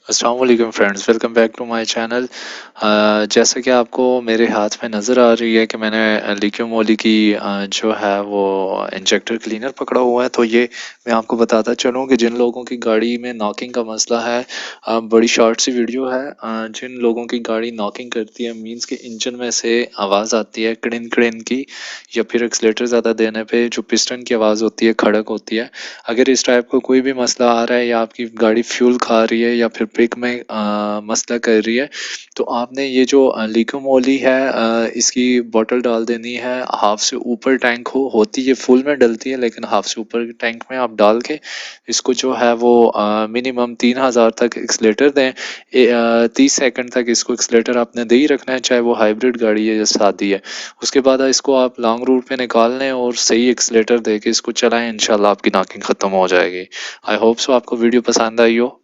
अस्सलाम वालेकुम friends, welcome back to my channel. जैसा कि आपको मेरे हाथ में नज़र आ रही है कि मैंने लिक्की मोली की जो है वो इंजेक्टर क्लीनर पकड़ा हुआ है। तो ये मैं आपको बताता चलूँ कि जिन लोगों की गाड़ी में नॉकिंग का मसला है, बड़ी शॉर्ट सी वीडियो है। जिन लोगों की गाड़ी नॉकिंग करती है, मींस कि इंजन में से आवाज़ आती है कड़िन कड़िन की, या फिर एक्सलेटर ज़्यादा देने पे जो पिस्टन की आवाज़ होती है, खड़क होती है। अगर इस टाइप का कोई भी मसला आ रहा है, या आपकी गाड़ी फ्यूल खा रही है, या फिर ब्रेक में मसला कर रही है, तो आपने ये जो लिक्विड मोली है, इसकी बॉटल डाल देनी है। हाफ से ऊपर टैंक होती है, फुल में डलती है, लेकिन हाफ से ऊपर टैंक में आप डाल के इसको जो है वो मिनिमम 3000 तक एक्सलेटर दें। 30 सेकंड तक इसको एक्सलेटर आपने दे ही रखना है, चाहे वो हाइब्रिड गाड़ी है या सादी है। उसके बाद इसको आप लॉन्ग रूट पे निकाल लें और सही एक्सलेटर दे के इसको चलाएं, इंशाल्लाह आपकी नॉकिंग ख़त्म हो जाएगी। आई होप सो आपको वीडियो पसंद आई हो।